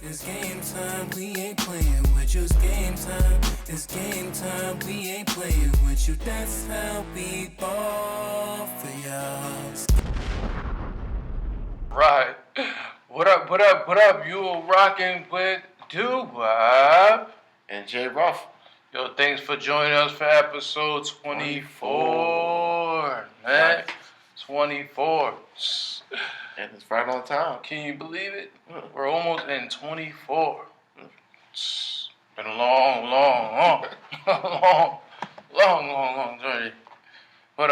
It's game time, we ain't playing with you. It's game time, it's game time, we ain't playing with you. That's how we ball for y'all. Right. What up, what up, what up? You rocking with Doo-Wop and J. Ruff. Yo, thanks for joining us for episode 24. Man, Right. 24. And it's right on time. Can you believe it? We're almost in 24. Been a long, long journey. But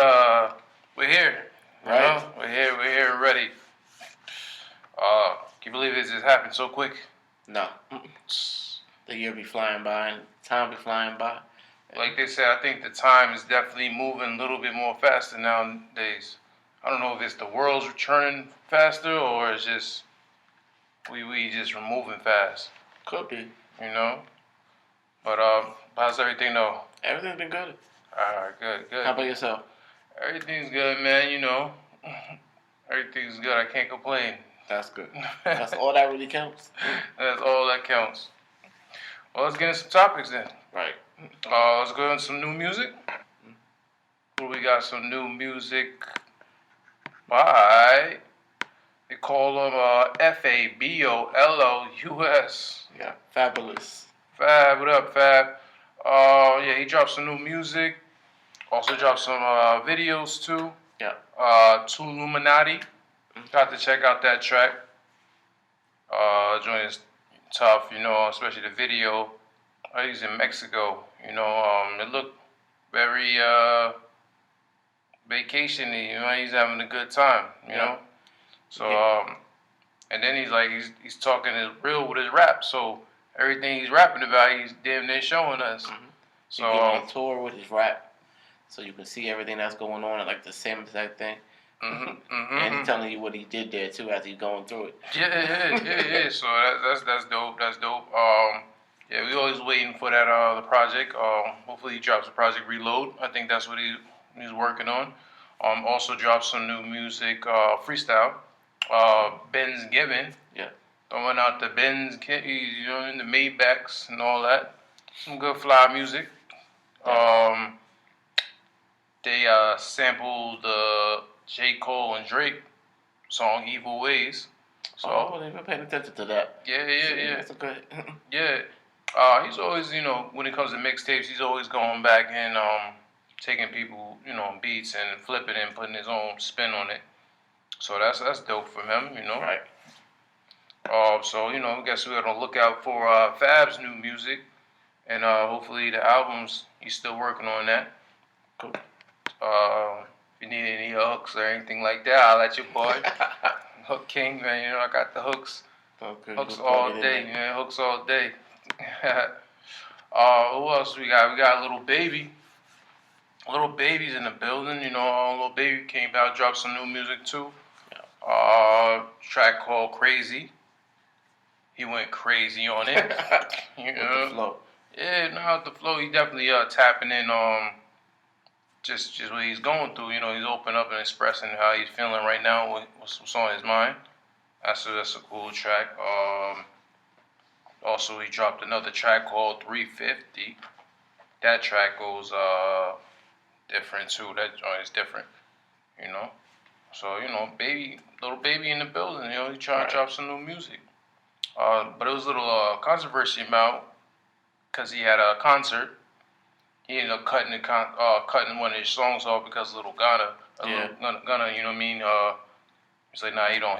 we're here. You Right. know? We're here, ready. Can you believe it just happened so quick? No. The year be flying by and time be flying by. Like they said, I think the time is definitely moving a little bit more faster nowadays. I don't know if it's the world's returning faster or it's just we just are moving fast, Could be. you know. But how's everything though? Everything's been good. All right, good. How about yourself? Everything's good, man. You know, everything's good. I can't complain. That's good. That's all that really counts. That's all that counts. Well, let's get into some topics then. Right. Let's go into some new music. We got some new music by, they call them Fabolous. Yeah. Fabulous. Fab, what up, Fab? Yeah, he dropped some new music. Also dropped some videos too. Yeah. To Illuminati. Got to check out that track. Joint is tough, you know, especially the video. He's in Mexico, you know. It looked very vacation-y, you know. He's having a good time, you know. So and then he's talking his real with his rap. So everything he's rapping about, he's damn near showing us. Mm-hmm. So He's giving a tour with his rap, so you can see everything that's going on, like the same exact thing. And he's telling you what he did there too as he's going through it. Yeah. So that's dope. That's dope. Yeah, we always waiting for that the project. Hopefully he drops the project Reload. I think that's what he's working on. Also dropped some new music, freestyle. Ben's Given. Yeah. Throwing out the Benz, you know, in the Maybachs and all that. Some good fly music. They sampled the J. Cole and Drake song "Evil Ways." So they've been paying attention to that. yeah. That's a good. Yeah. He's always, you know, when it comes to mixtapes, he's always going back and taking people, you know, beats and flipping it and putting his own spin on it. So that's dope for him, you know. Right. So, you know, I guess we're gonna look out for Fab's new music, and hopefully the albums he's still working on that. Cool. If you need any hooks or anything like that, I'll let your boy Hook King, man. You know, I got the hooks. Okay, Hooks all day, man. Hooks all day. Who else we got? We got Little Baby. Little Baby's in the building. You know, Little Baby came out, dropped some new music too. Track called Crazy. He went crazy on it. You know? With the flow. Yeah, no, the flow. He definitely tapping in just what he's going through. You know, he's opening up and expressing how he's feeling right now, what's on his mind. That's a cool track. Also, he dropped another track called 350. That track goes different too. That joint is different, you know. So, you know, Little Baby in the building. You know, he trying to drop some new music. But it was a little controversy about because he had a concert. He ended up cutting one of his songs off because of Little Ghana. Ghana, you know what I mean? He's like, nah, he don't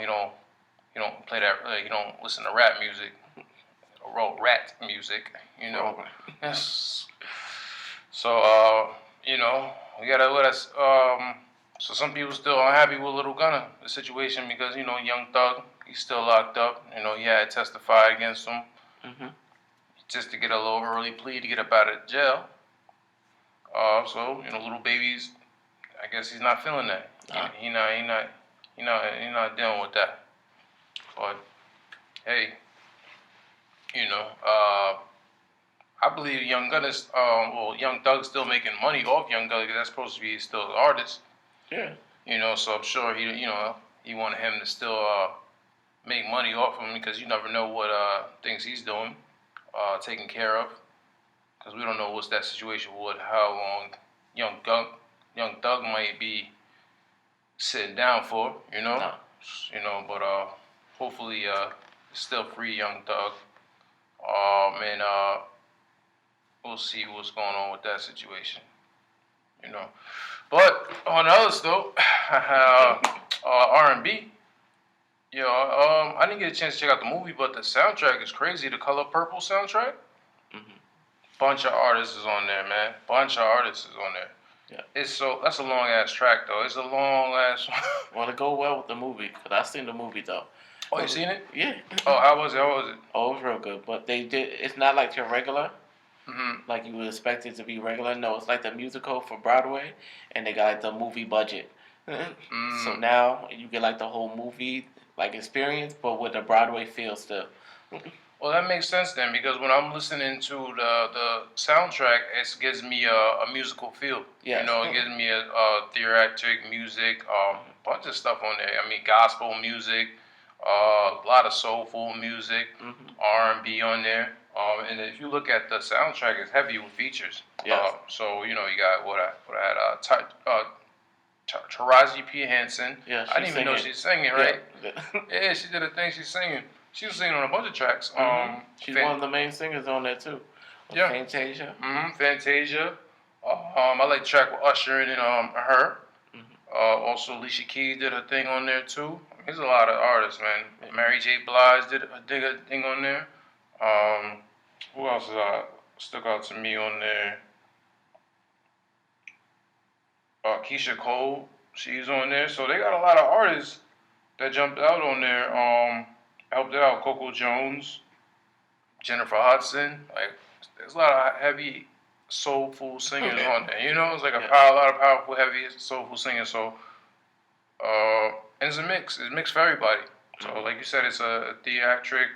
play that. He don't listen to rap music. Rat music, you know. So, you know, we gotta let us. So some people still unhappy with Little Gunna, the situation, because, you know, Young Thug, he's still locked up. You know, he had to testify against him just to get a little early plea to get up out of jail. So, you know, Little Baby's, I guess he's not feeling that. He not dealing with that. But hey, you know, I believe Young Thug's still making money off Young Gunna because that's supposed to be still an artist. Yeah. You know, so I'm sure he wanted him to still make money off him because you never know what things he's doing, taking care of. Because we don't know what's that situation with how long young Thug might be sitting down for. No. But hopefully still free young Thug. And we'll see what's going on with that situation. But on the other note, R&B. I didn't get a chance to check out the movie, but the soundtrack is crazy. The Color Purple soundtrack. Mm-hmm. Bunch of artists is on there, man. Bunch of artists is on there. Yeah. That's a long ass track though. It's a long ass. Well, to go well with the movie, because I seen the movie though. Oh, you seen it? Yeah. Oh, how was it? Oh, it was real good. But they did. It's not like your regular. Mm-hmm. Like you would expect it to be regular. No, it's like the musical for Broadway, and they got like the movie budget. So now you get like the whole movie like experience, but with the Broadway feel still. Well, that makes sense then, because when I'm listening to the soundtrack, it gives me a musical feel. Yes. It gives me a theatric music, bunch of stuff on there. I mean, gospel music, a lot of soulful music, R&B on there. And if you look at the soundtrack, it's heavy with features. Yes. So you got what I had. Taraji P. Henson. Yeah, I didn't even know she's singing, right? Yeah. Yeah, she did a thing. She's singing. She was singing on a bunch of tracks. She's one of the main singers on there too. Yeah. Fantasia. Fantasia. I like the track with Usher and her. Also, Alicia Keys did her thing on there too. There's a lot of artists, man. Yeah. Mary J. Blige did a thing on there. Who else stuck out to me on there? Keisha Cole, she's on there. So they got a lot of artists that jumped out on there. Helped it out. Coco Jones, Jennifer Hudson. Like, there's a lot of heavy, soulful singers on there. It's like a lot of powerful, heavy, soulful singers. So, and it's a mix. It's mixed for everybody. So, like you said, it's a theatric,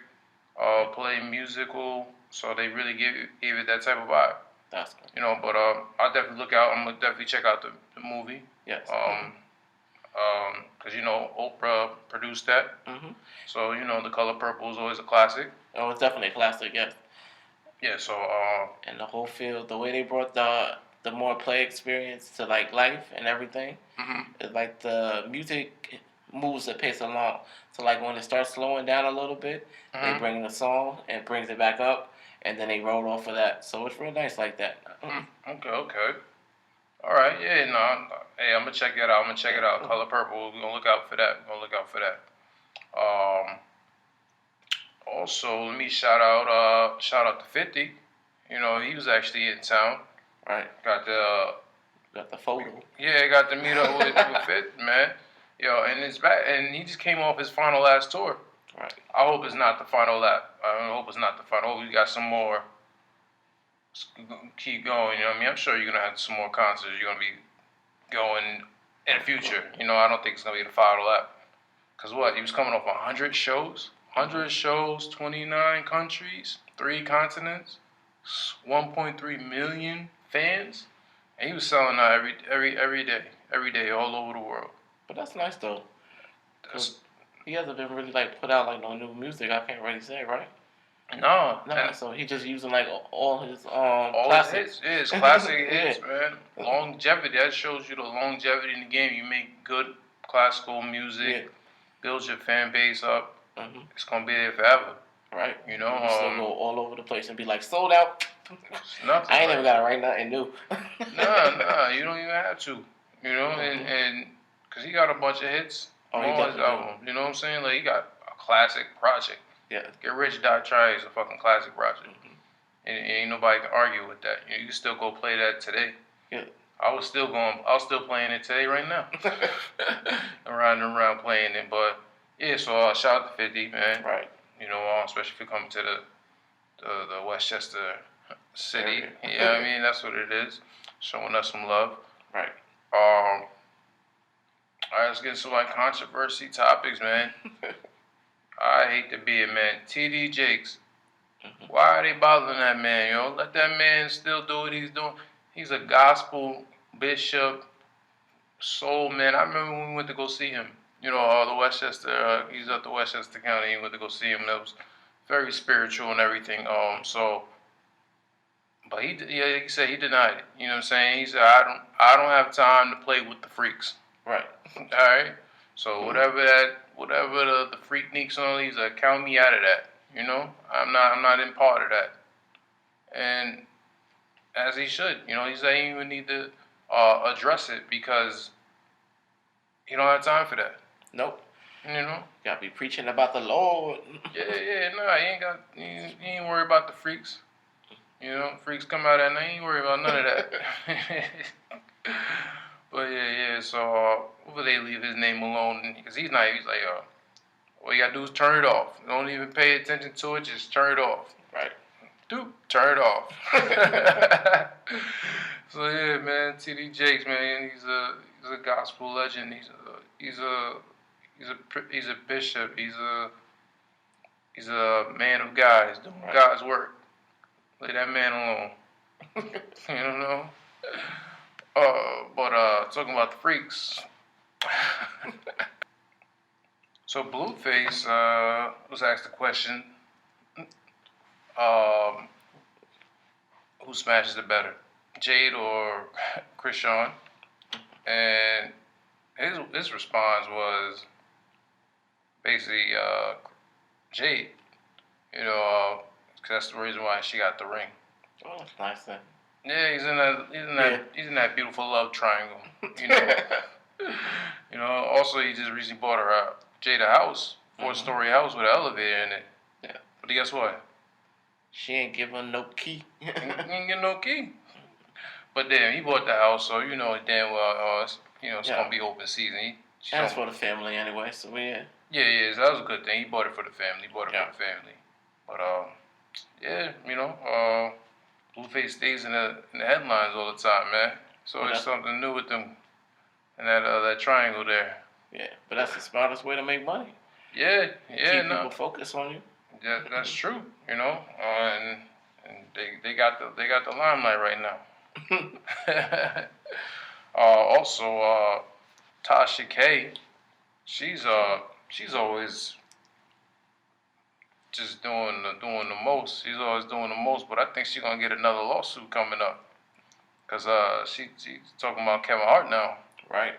play musical. So they really gave it that type of vibe. That's good. But I'll definitely look out. I'm gonna definitely check out the movie. Yes. Because Oprah produced that. So The Color Purple is always a classic. Oh, it's definitely a classic. Yes. Yeah. So. And the whole feel, the way they brought the more play experience to like life and everything, it's like the music moves the pace along. So like when it starts slowing down a little bit, they bring the song and brings it back up. And then they rolled off of that. So it's real nice like that. Okay. All right. Yeah, no. Hey, I'm going to check that out. Color Purple. We're going to look out for that. Also, let me shout out to 50. He was actually in town. Right. Got the photo. Yeah, got to meet up with 50, man. And it's back. And he just came off his final last tour. Right. I hope it's not the final lap. I hope it's not the final. I hope we got some more. Keep going. I'm sure you're gonna have some more concerts. You're gonna be going in the future. I don't think it's gonna be the final lap. Cause what? He was coming off 100 shows. 100 shows, 29 countries, 3 continents, 1.3 million fans, and he was selling out every day, all over the world. But that's nice though. He hasn't been really like put out like no new music. I can't really say, right? No. So he just using like all his classics. Yeah, his classic hits, man. Longevity. That shows you the longevity in the game. You make good classical music, build your fan base up. It's gonna be there forever. Right. You still go all over the place and be like sold out. Nothing. I ain't even gotta write nothing new. Nah. You don't even have to. And because he got a bunch of hits. Oh, he definitely album. You know what I'm saying? Like, he got a classic project. Yeah. Get Rich, Die Trying is a fucking classic project. And ain't nobody can argue with that. You can still go play that today. Yeah. I was still playing it today right now. around playing it. But, yeah, so shout out to 50, man. Right. Especially if you come to the Westchester city. Yeah, I mean, that's what it is. Showing us some love. Right. All right, let's get into like controversy topics, man. I hate to be it, man. TD Jakes. Why are they bothering that man, Let that man still do what he's doing. He's a gospel bishop, soul man. I remember when we went to go see him. the Westchester. He's at the Westchester County. He went to go see him. That was very spiritual and everything. But he said he denied it. You know what I'm saying? He said I don't have time to play with the freaks. Right. All right. So whatever the freakniks on, he's like, count me out of that. I'm not in part of that. And as he should, he said he even need to address it because he don't have time for that. Nope. You gotta be preaching about the Lord. He ain't worried about the freaks. Freaks come out at night. He ain't worried about none of that. But so hopefully they leave his name alone because he's like, all you gotta do is turn it off. Don't even pay attention to it. Just turn it off. Right. Dude, turn it off. So yeah, man, T.D. Jakes, man, he's a gospel legend. He's a bishop. He's a man of God. He's doing God's work. Leave that man alone. But talking about the freaks. So Blueface was asked the question, who smashes it better, Jade or Chrisean? And his response was basically Jade. Because that's the reason why she got the ring. Oh, that's nice then. Yeah, he's in that beautiful love triangle. Also he just recently bought her Jade a house, 4-story house with an elevator in it. Yeah. But guess what? She ain't giving no key. He ain't get no key. But damn, he bought the house, so damn well, it's gonna be open season. That's for the family anyway, so yeah. Yeah, so that was a good thing. He bought it for the family. For the family. But Blueface stays in the headlines all the time, man. So there's something new with them and that triangle there. Yeah, but that's the smartest way to make money. Yeah, Keep people focused on you. Yeah, that's true. And they got the limelight right now. Also, Tasha K, she's always just doing the most. She's always doing the most, but I think she's gonna get another lawsuit coming up, cause she's talking about Kevin Hart now, right?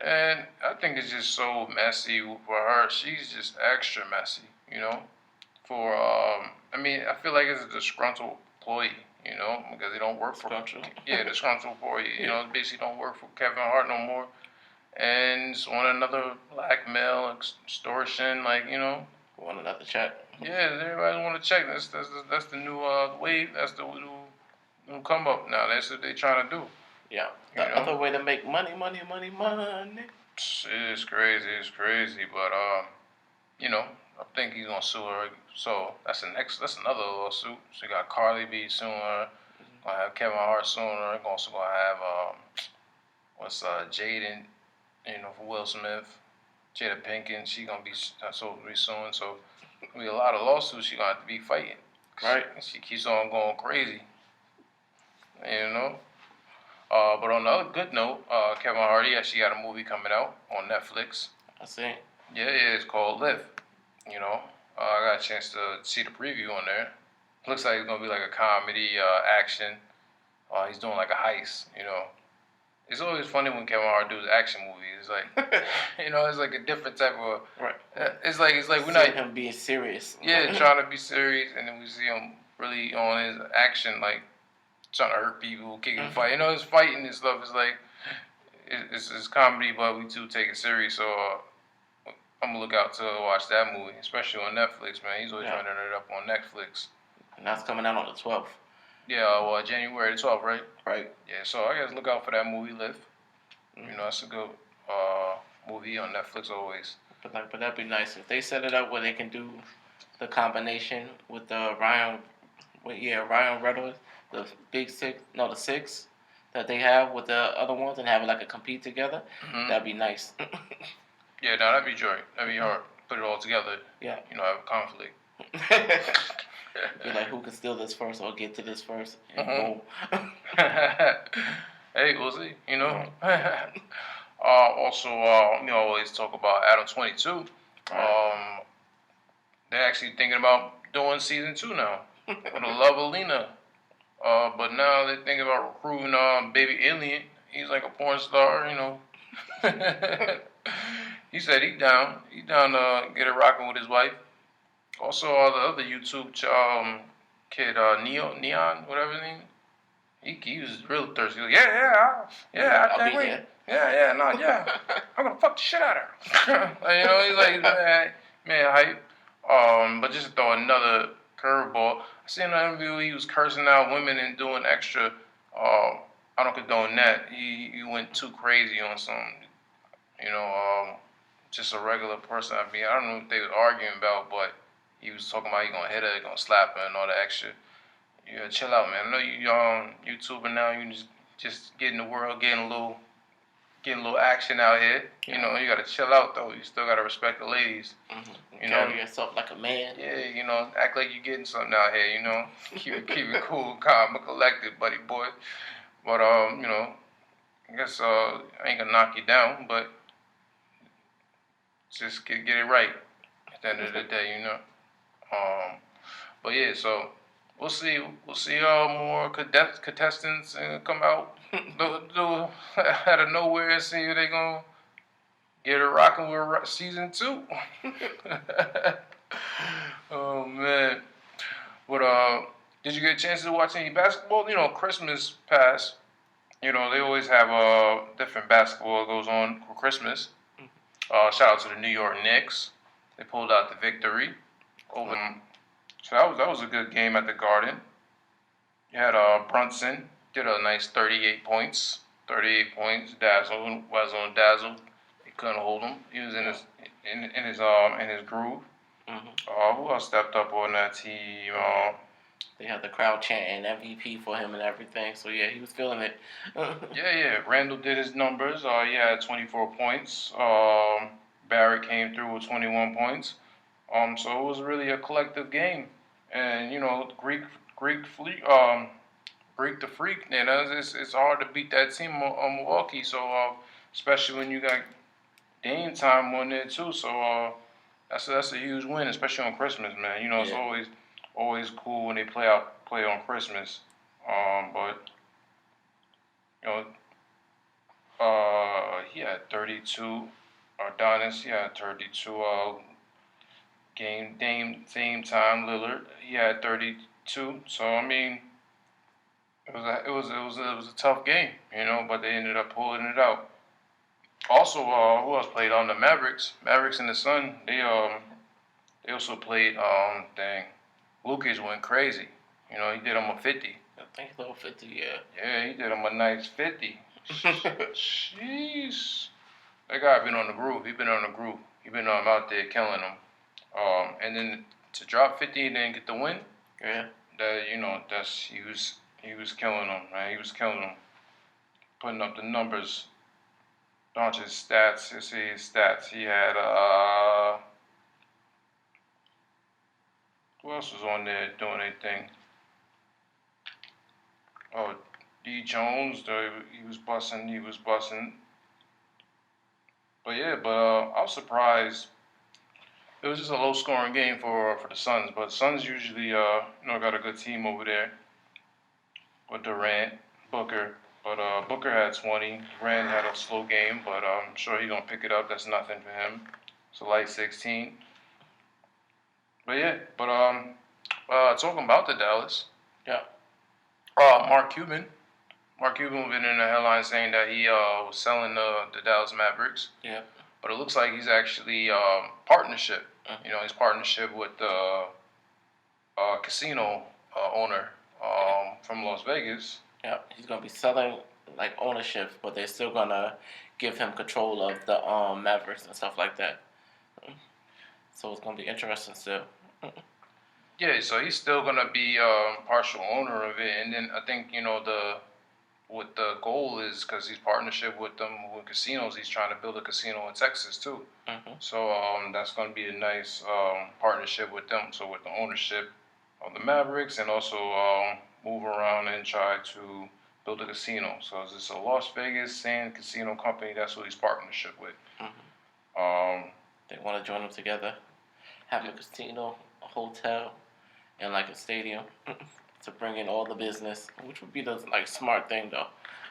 And I think it's just so messy for her. She's just extra messy, For I feel like it's a disgruntled employee, because they don't work for disgruntled employee, basically don't work for Kevin Hart no more, and it's on another blackmail, extortion, Want another check? Yeah, everybody want to check. That's the new wave. That's the new come up now. That's what they trying to do. Yeah. The other way to make money. It's crazy. But I think he's gonna sue her. So that's another lawsuit. So you got Carly B suing her. Gonna have Kevin Hart suing her. Also gonna have Jaden, for Will Smith. Jada Pinkett, she gonna be supposed to be suing. So there'll be a lot of lawsuits she gonna have to be fighting. Right. She keeps on going crazy. But on the other good note, Kevin Hart actually got a movie coming out on Netflix. I see. Yeah, it's called Live. I got a chance to see the preview on there. Looks like it's gonna be like a comedy, action. He's doing like a heist. It's always funny when Kevin Hart does action movies. It's like, it's like a different type of. Right. It's like we're not him being serious. Yeah, trying to be serious, and then we see him really on his action, like trying to hurt people, kicking, fight. His fighting and stuff is like it's comedy, but we too take it serious. So I'm gonna look out to watch that movie, especially on Netflix, man. He's always running it up on Netflix. And that's coming out on the 12th. Yeah, January 12th, right? Right. Yeah, so I guess look out for that movie, Live. That's a good movie on Netflix always. But that'd be nice if they set it up where they can do the combination with the Ryan Reynolds, the the six that they have with the other ones, and have it like a compete together. That'd be nice. Yeah, no, that'd be great. That'd be hard. Put it all together. Yeah. Have a conflict. Be like, who can steal this first or get to this first? And boom. Hey, we'll see. Also, always talk about Adam 22. Right. They're actually thinking about doing season 2 now with the Love Alina. But now they're thinking about recruiting Baby Alien. He's like a porn star, He said he down. He down to get it rocking with his wife. Also, the other YouTube kid, Neon, whatever his name. He was real thirsty. He was like, I I'll can't be wait. there. I'm gonna fuck the shit out of her. He's like, man, hype. But just to throw another curveball. I seen an interview. He was cursing out women and doing extra. I don't condone that. He went too crazy on some, you know, just a regular person. I mean, I don't know what they was arguing about, but he was talking about he gonna hit her, gonna slap her, and all the extra. Yeah, chill out, man. I know you YouTuber now. You just get in the world, getting a little action out here. Yeah. You gotta chill out though. You still gotta respect the ladies. Mm-hmm. Carry yourself like a man. Yeah, act like you're getting something out here. Keep it cool, calm, and collected, buddy boy. But I guess I ain't gonna knock you down, but just get it right at the end of the day. But yeah, so we'll see. We'll see more contestants come out out of nowhere and see if they gonna get it rocking with season 2. Oh man! But did you get a chance to watch any basketball? Christmas passed. They always have different basketball that goes on for Christmas. Shout out to the New York Knicks. They pulled out the victory over. So that was a good game at the Garden. You had Brunson did a nice 38 points. 38 points. Dazzle was on Dazzle. He couldn't hold him. He was in his groove. Mm-hmm. Who else stepped up on that team? They had the crowd chanting MVP for him and everything. So yeah, he was feeling it. Yeah. Randall did his numbers. He had 24 points. Barrett came through with 21 points. So it was really a collective game, and Greek fleet, Greek the freak. It's hard to beat that team on Milwaukee. So especially when you got Dame time on there too. So that's a huge win, especially on Christmas, man. It's always cool when they play on Christmas. But you know, he had 32. Adonis, he had 32. Same time. Lillard, he had 32. So I mean, it was a tough game, but they ended up pulling it out. Also, who else played on the Mavericks? Mavericks and the Sun. They also played. Dang, Lucas went crazy. He did him a 50. I think level 50, yeah. Yeah, he did him a nice 50. Jeez. That guy been on the groove. He been on the groove. He been out there killing them. And then to drop 50 and then get the win. Yeah. He was killing them, man. He was killing them, putting up the numbers. Doncic's stats. Let's see his stats. He had who else was on there doing anything? Oh, D Jones. He was busting. But yeah, I was surprised. It was just a low scoring game for the Suns, but Suns usually got a good team over there with Durant, Booker. But Booker had 20. Durant had a slow game, but I'm sure he's gonna pick it up. That's nothing for him. It's a light 16. But yeah, talking about the Dallas. Yeah. Mark Cuban. Mark Cuban been in the headline saying that he was selling the Dallas Mavericks. Yeah. But it looks like he's actually partnership. His partnership with the casino owner from Las Vegas. Yeah, he's gonna be selling like ownership, but they're still gonna give him control of the Mavericks and stuff like that. So it's gonna be interesting still. Yeah, so he's still gonna be partial owner of it, and then I think what the goal is, because he's partnership with them with casinos. He's trying to build a casino in Texas too. Mm-hmm. So that's going to be a nice partnership with them. So with the ownership of the Mavericks, and also move around and try to build a casino. So it's a Las Vegas Sand Casino Company. That's who he's partnership with. Mm-hmm. They want to join them together, have a casino, a hotel, and like a stadium to bring in all the business, which would be the like smart thing though.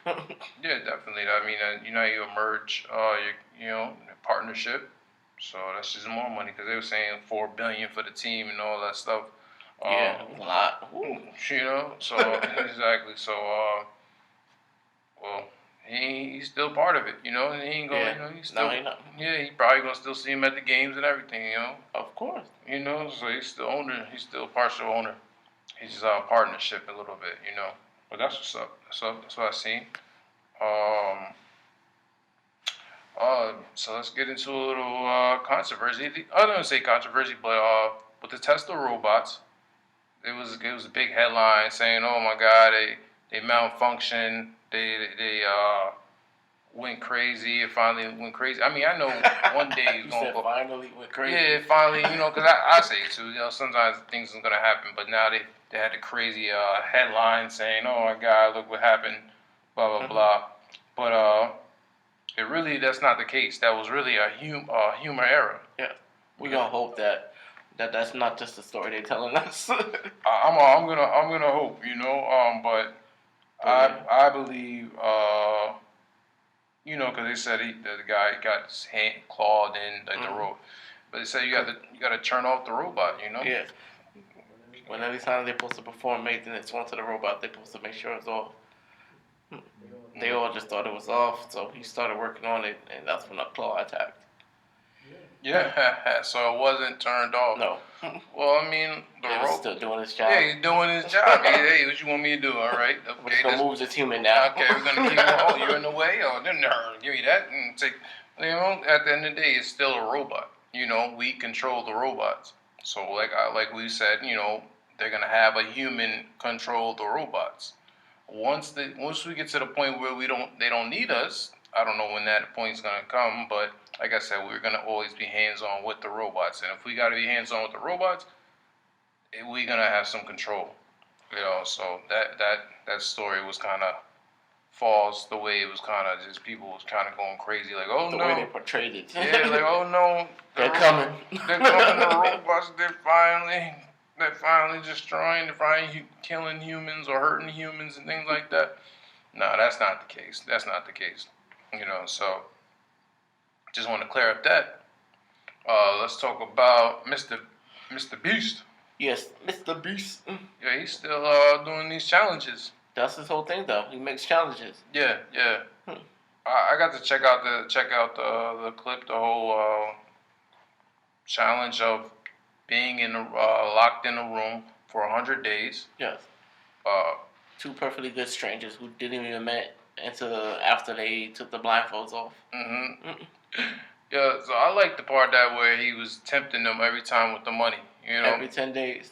Yeah, definitely. I mean, you merge, your partnership. So that's just more money because they were saying $4 billion for the team and all that stuff. Yeah, it was a lot. Ooh. So exactly. So, well, he's still part of it, and he ain't going. Yeah. He's still. No, he not. Yeah, he probably gonna still see him at the games and everything, Of course. So he's still owner. He's still partial owner. He's just partnership a little bit, But that's what's up. That's what I seen. Um. So let's get into a little controversy. I don't say controversy, but with the Tesla robots, it was a big headline saying, "Oh my God, they malfunctioned. They went crazy. It finally went crazy." I mean, I know one day it's You gonna said go. finally went crazy. Yeah, it finally, because I say it too. Sometimes things are gonna happen, but now they had the crazy headline saying, "Oh my God, look what happened," blah blah blah. But that's not the case. That was really a humor error. Yeah. We gonna hope that's not just the story they're telling us. I'm gonna hope, but I believe, because they said the guy got his hand clawed in like the rope, but they said you got to turn off the robot, Yeah. When every time they're supposed to perform maintenance onto the robot, they're supposed to make sure it's off. They all just thought it was off, so he started working on it, and that's when the claw attacked. Yeah, so it wasn't turned off. No. Well, I mean, the He was still doing his job. Yeah, he's doing his job. Hey, what you want me to do? All right. We're just gonna move this human now. Okay, we're gonna keep. Oh, you're in the way. Oh, no, give me that and take. At the end of the day, it's still a robot. We control the robots. So, like we said, they're gonna have a human control the robots. Once we get to the point where they don't need us. I don't know when that point's gonna come, but like I said, we're gonna always be hands-on with the robots, and if we gotta be hands-on with the robots, we're gonna have some control. So that story was kind of false. The way it was kind of just people was kind of going crazy, like, oh The no, way they portrayed it. yeah, like, oh no, They're coming. They're coming. The robots, they're finally destroying, they're finally killing humans or hurting humans and things like that. No, that's not the case. That's not the case. So just want to clear up that. Let's talk about Mr. Beast. Yes, Mr. Beast. Yeah, he's still doing these challenges. That's his whole thing, though. He makes challenges. Yeah. I got to check out the clip, the whole challenge of being locked in a room for 100 days. Yes. Two perfectly good strangers who didn't even met after they took the blindfolds off. Yeah, so I like the part that where he was tempting them every time with the money. Every 10 days.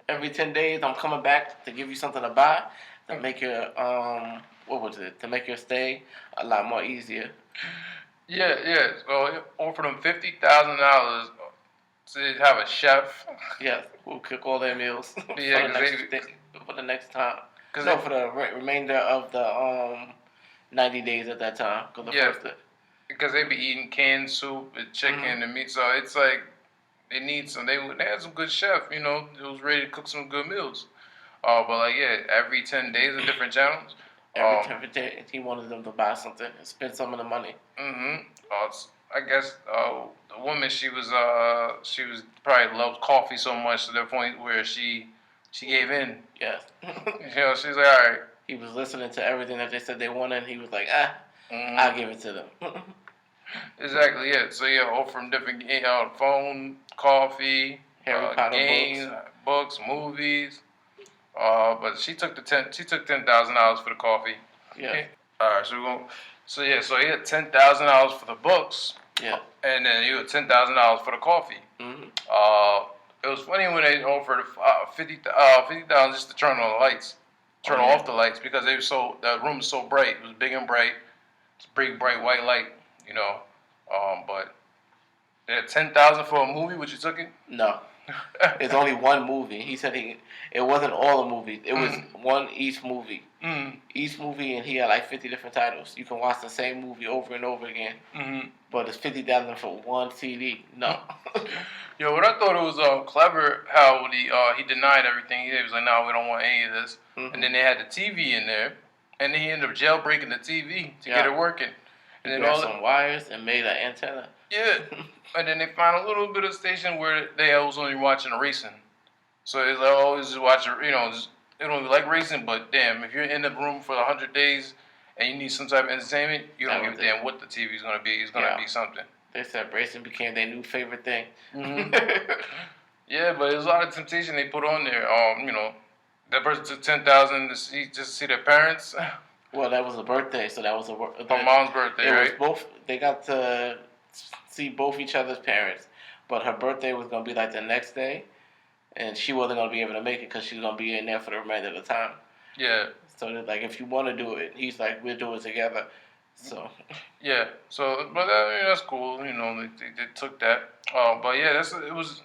Every 10 days, I'm coming back to give you something to buy to make your to make your stay a lot more easier. Yeah. So he offered them $50,000 to have a chef. Yeah, who cook all their meals Yeah, for the next time. For the remainder of the 90 days at that time. Because they be eating canned soup and chicken and meat, so it's like they need some. They had some good chef, it was ready to cook some good meals. But every 10 days a different challenge. Every 10 days he wanted them to buy something and spend some of the money. I guess the woman she was probably loved coffee so much to the point where she gave in. Yes. She's like, all right. He was listening to everything that they said they wanted, and he was like, I'll give it to them. Exactly, yeah. So offer them different phone, coffee, Harry Potter games, books, movies. But she took $10,000 for the coffee. Yeah. All right, so he had $10,000 for the books. Yeah. And then he had $10,000 for the coffee. It was funny when they offered $50,000 just to turn on the lights, off the lights because the room was so bright. It was big and bright. It's a big bright white light, But they had $10,000 for a movie. Would you took it? No. It's only one movie. He said it wasn't all the movies. It was one each movie. Each movie, and he had like 50 different titles. You can watch the same movie over and over again. But it's 50,000 for one CD. No. Yo, what I thought it was clever how he denied everything. He was like, "No, we don't want any of this." And then they had the TV in there, and then he ended up jailbreaking the TV to get it working. And then all some wires and made an antenna. Yeah. And then they found a little bit of station where they was only watching racing. So it's like, oh, just watching, they don't like racing, but damn, if you're in the room for 100 days and you need some type of entertainment, you don't give a damn what the TV is going to be. It's going to be something. They said racing became their new favorite thing. Yeah, but there's a lot of temptation they put on there. That person took 10,000 to see their parents. Well, that was a birthday, so that was her mom's birthday, right? Was both. They got to see both each other's parents, but her birthday was gonna be like the next day, and she wasn't gonna be able to make it because she was gonna be in there for the remainder of the time. Yeah. So they're like, if you want to do it, he's like, we'll do it together. So. Yeah. So, but that's cool. They took that. But yeah, it was.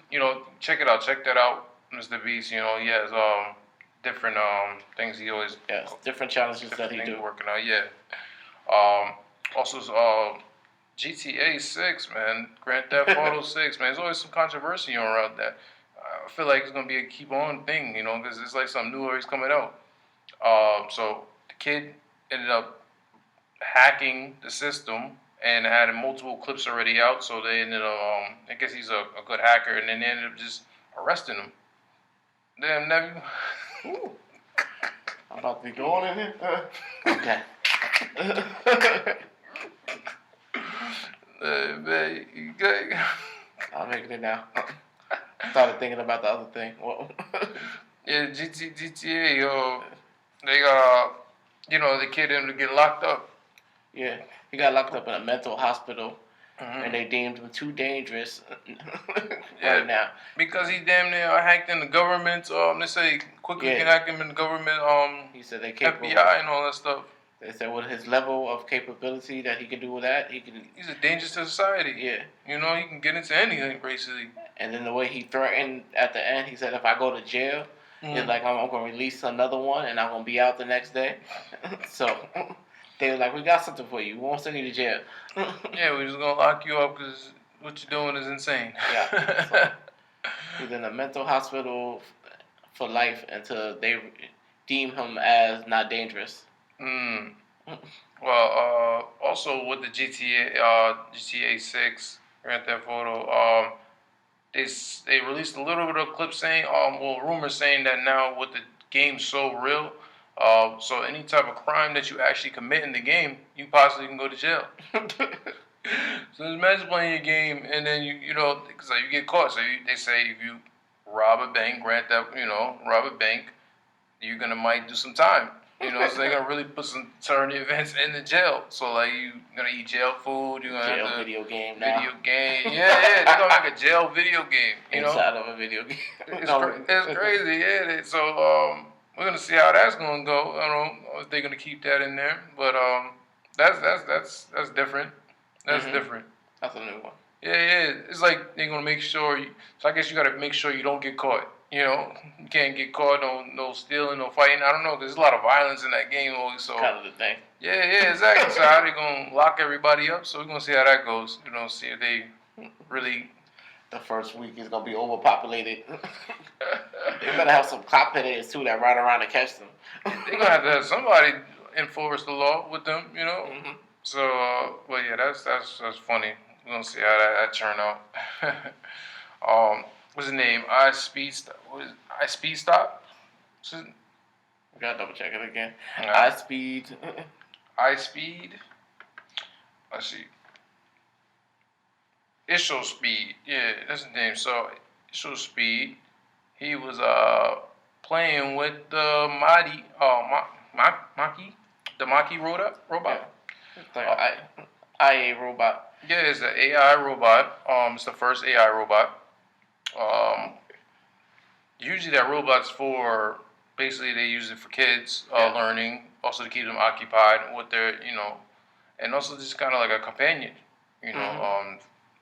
Check it out. Check that out, Mr. Beast. He has different things he always different challenges that he do working out. Yeah. Also GTA 6, man, Grand Theft Auto 6, man. There's always some controversy around that. I feel like it's gonna be a keep on thing, because it's like something new always coming out. So the kid ended up hacking the system and had multiple clips already out. So they ended up, I guess he's a good hacker, and then they ended up just arresting him. Damn, nephew. I'm about to be going in here. Okay. Man, you good? I'm making it now. I started thinking about the other thing. Whoa. Yeah, GTA, they got, the kid ended up getting locked up. Yeah, he got locked up in a mental hospital. And they deemed him too dangerous right now. Because he damn near hacked in the government. They say quickly can hack him in the government. He said they capable. FBI and all that stuff. They said with his level of capability that he can do with that, he's a danger to society. Yeah. He can get into anything basically. And then the way he threatened at the end, he said if I go to jail, it's like I'm going to release another one and I'm going to be out the next day. So. They were like, we got something for you. We won't send you to jail. Yeah, we're just going to lock you up because what you're doing is insane. Yeah. So, he's in a mental hospital for life until they deem him as not dangerous. Well, also with the GTA 6, Grand Theft Auto, they released a little bit of clip saying, rumors saying that now with the game so real, so any type of crime that you actually commit in the game, you possibly can go to jail. So imagine playing your game and then because you get caught. So they say if you rob a bank, rob a bank, you're might do some time. So they're gonna really put some turn events in the jail. So like you're gonna eat jail food. You're gonna jail have video game now. Video game. Yeah. They're gonna make a jail video game. Inside of a video game. It's crazy. Yeah. So we're gonna see how that's gonna go. I don't know if they're gonna keep that in there, but that's different. That's different. That's a new one. Yeah. It's like they're gonna make sure. So I guess you gotta make sure you don't get caught. You can't get caught. No stealing, no fighting. I don't know. There's a lot of violence in that game always. So kind of the thing. Yeah, exactly. So how they gonna lock everybody up? So we're gonna see how that goes. See if they really. The first week is gonna be overpopulated. They better have some cop heads too that ride around and catch them. They're gonna have to have somebody enforce the law with them, So, but yeah, that's funny. We're gonna see how that turn out. What's his name? iSpeed Stop? We gotta double check it again. Yeah. iSpeed. Let's see. Isho Speed. Yeah, that's his name. So Isho Speed. He was playing with the Maki robot. Yeah. IA robot. Yeah, it's an AI robot. It's the first AI robot. Usually that robot's for basically they use it for kids learning, also to keep them occupied with their and also just kind of like a companion,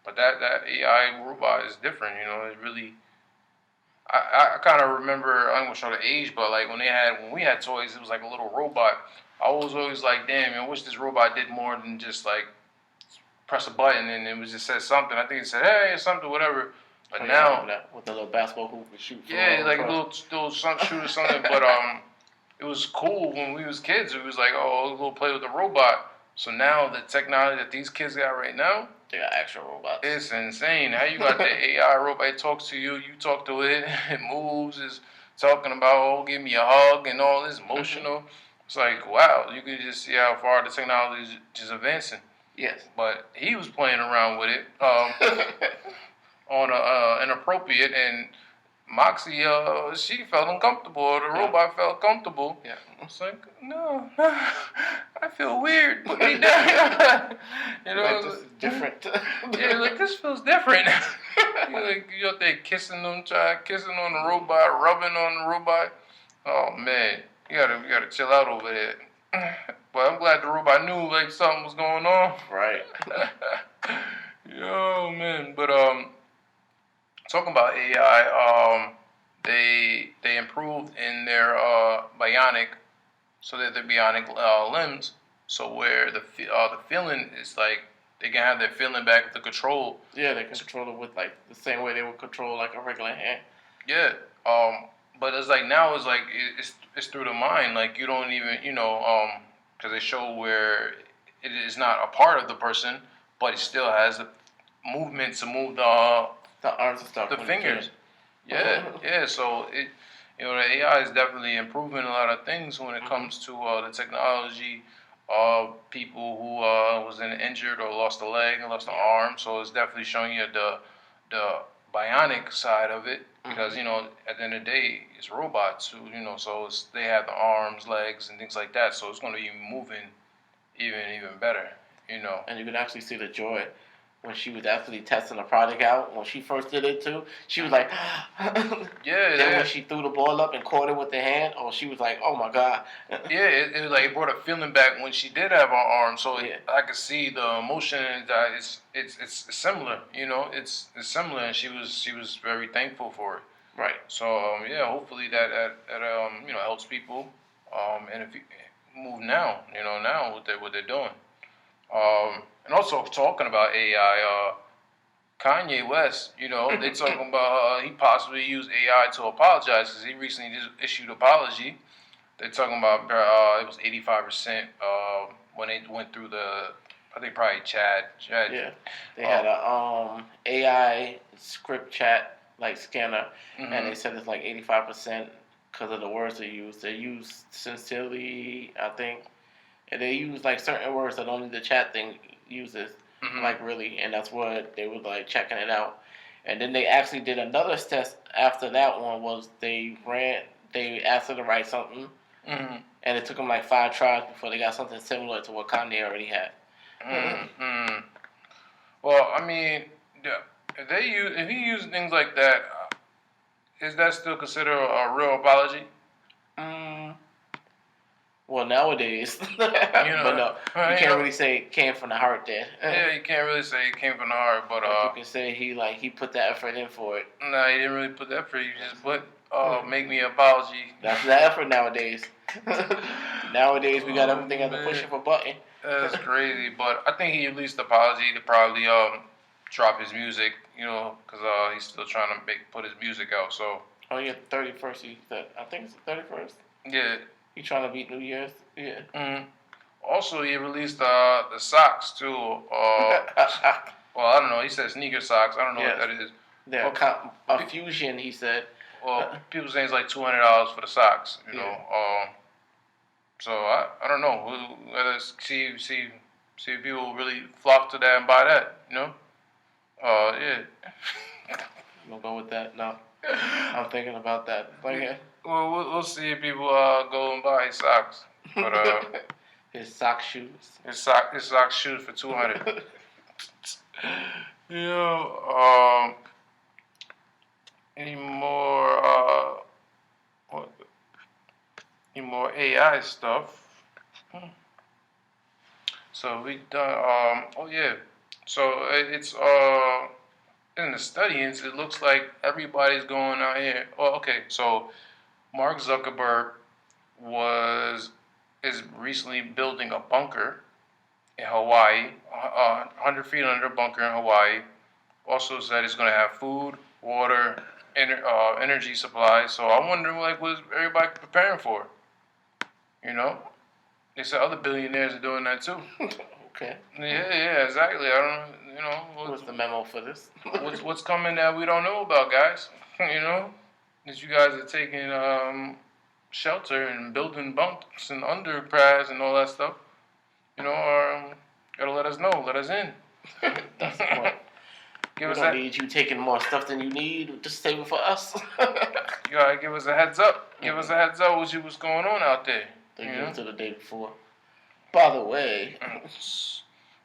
But that AI robot is different, It really I kind of remember, I'm gonna show the age, but like when we had toys, it was like a little robot. I was always like, damn, I wish this robot did more than just like press a button and it was just said something. I think it said, hey, something, whatever. But now, with the little basketball hoop and shoot. yeah, like a little some shoot or something. But it was cool when we was kids. It was like, oh, we'll play with a robot. So now the technology that these kids got right now, they got actual robots. It's insane. How you got the AI robot, it talks to you, you talk to it, it moves, is talking about, oh, give me a hug and all this emotional. It's like, wow, you can just see how far the technology is just advancing. Yes. But he was playing around with it on inappropriate, and Moxie, she felt uncomfortable. The robot felt comfortable. Yeah. It's like, no, I feel weird. Put me down. You know, like, this is different. Yeah, like this feels different. You out there kissing on the robot, rubbing on the robot. Oh man, you gotta chill out over there. But I'm glad the robot knew like something was going on. Right. Yo man, but talking about AI, they improved in their bionic, so that their bionic limbs, so where the feeling is like they can have their feeling back with the control. Yeah, they can control it with like the same way they would control like a regular hand. Yeah. But it's like now it's like it's through the mind. Like you don't even because they show where it is not a part of the person, but it still has the movement to move the arms and stuff. The fingers. Yeah. So the AI is definitely improving a lot of things when it comes to the technology of people who was injured or lost a leg and lost an arm. So it's definitely showing you the bionic side of it because at the end of the day it's robots who so they have the arms, legs, and things like that. So it's going to be moving even better. And you can actually see the joy when she was actually testing the product out. When she first did it too, she was like, yeah. Then when she threw the ball up and caught it with the hand, she was like, oh my God. Yeah, it was like it brought a feeling back when she did have her arm. So I could see the emotion that it's similar. It's similar, and she was very thankful for it. Right. So hopefully that helps people. And if you move now, now what they're doing. And also talking about AI, Kanye West, they talking about he possibly used AI to apologize because he recently just issued an apology. They're talking about it was 85% when they went through I think probably Chad. Yeah, they had a AI script chat like scanner, and they said it's like 85% because of the words they use. They use sincerely, I think, and they use like certain words that only the chat thing uses, like really, and that's what they were like checking it out. And then they actually did another test after that one was they asked her to write something, and it took them like 5 tries before they got something similar to what Kanye already had. Well, I mean, if he used things like that, is that still considered a real apology? Well, nowadays, but no, you can't really say it came from the heart there. Yeah, you can't really say it came from the heart, but you can say he put the effort in for it. No, he didn't really put the effort. He just put make me an apology. That's the effort nowadays. Nowadays, we got everything at the push of a button. That's crazy, but I think he at least apology to probably drop his music, because he's still trying to put his music out. So. Oh yeah, 31st. He said, I think it's the 31st. Yeah. He trying to beat New Year's. Yeah. Also, he released the socks too. Well, I don't know. He said sneaker socks. I don't know what that is. They're a fusion. He said. Well, people saying it's like $200 for the socks. You know. So I don't know whether see if people really flock to that and buy that. Yeah. I'm gonna go with that. No, I'm thinking about that. Like, well, we'll see if people go and buy his socks. But his sock shoes. His sock shoes for $200. Any more AI stuff? So we done. So it's in the studyings, it looks like everybody's going out here. Oh, okay. So Mark Zuckerberg is recently building a bunker in Hawaii, 100 feet under a bunker in Hawaii. Also said it's going to have food, water, energy supplies. So I'm wondering, like, what's everybody preparing for? You know, they said other billionaires are doing that too. Okay. Yeah, exactly. I don't, What's the memo for this? what's coming that we don't know about, guys? That you guys are taking shelter and building bunks and underpads and all that stuff. Gotta let us know, let us in. That's the point. Give We us don't that. need you taking more stuff than you need. Just save it for us. You gotta give us a heads up. Give us a heads up what's going on out there. They give it to the day before. By the way,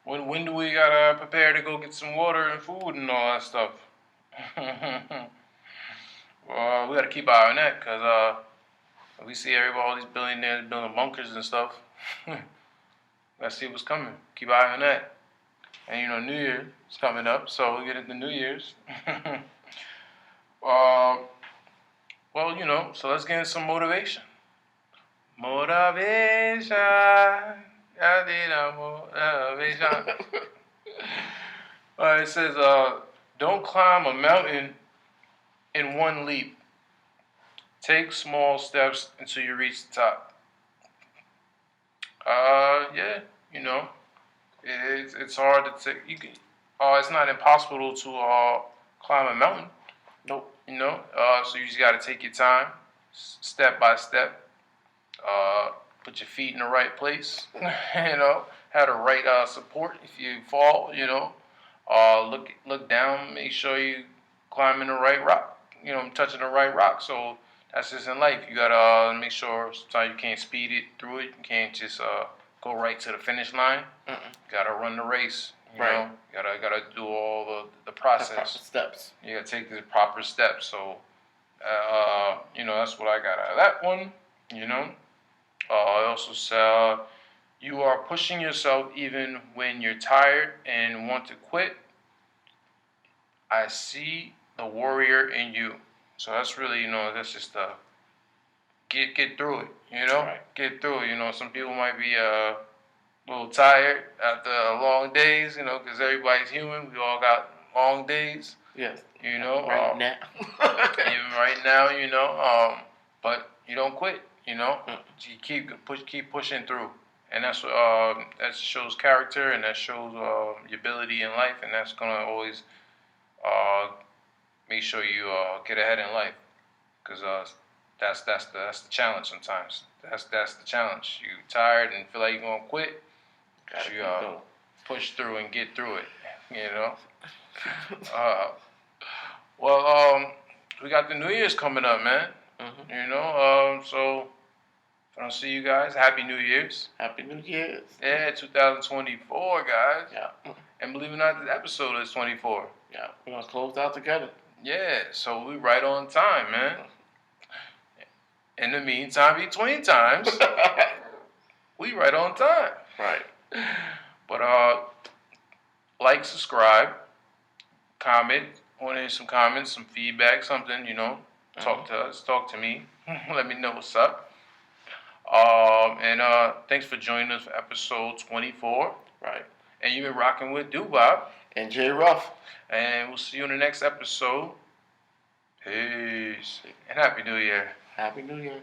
when do we gotta prepare to go get some water and food and all that stuff? Well, we gotta keep an eye on that because we see all these billionaires building bunkers and stuff. Let's see what's coming. Keep an eye on that. And New Year is coming up, so we get into New Year's. So let's get into some motivation. Motivation. I need a motivation. It says, don't climb a mountain in one leap. Take small steps until you reach the top. It's hard to take. It's not impossible to climb a mountain. nope. So you just got to take your time, step by step. Put your feet in the right place. Have the right support if you fall. Look down. Make sure you climbing the right rock. Touching the right rock. So that's just in life. You gotta make sure. Sometimes you can't speed it through it. You can't just go right to the finish line. You gotta run the race. You know, you gotta do all the process. The proper steps. You gotta take the proper steps. So, that's what I got out of that one. I also said you are pushing yourself even when you're tired and want to quit. I see the warrior in you. So that's really, that's just get through it. Get through it. Some people might be a little tired after long days. Because everybody's human. We all got long days. Yes. Right now. Even right now. But you don't quit. You keep pushing through, and that's that shows character, and that shows your ability in life, and that's gonna always make sure you get ahead in life, because that's the challenge sometimes. That's the challenge. You tired and feel like you're gonna quit, you push through and get through it. We got the New Year's coming up, man. So if I don't see you guys, Happy New Year's. Happy New Year's. Yeah, 2024, guys. Yeah. And believe it or not, this episode is 24. Yeah. We're gonna close out together. Yeah, so we right on time, man. In the meantime, between times, we right on time. Right. But like, subscribe, comment. Want to hear some comments, some feedback, something, Talk to us, talk to me. Let me know what's up. And thanks for joining us for episode 24. Right. And you've been rocking with Dubob. And J Ruff. And we'll see you in the next episode. Peace. And Happy New Year. Happy New Year.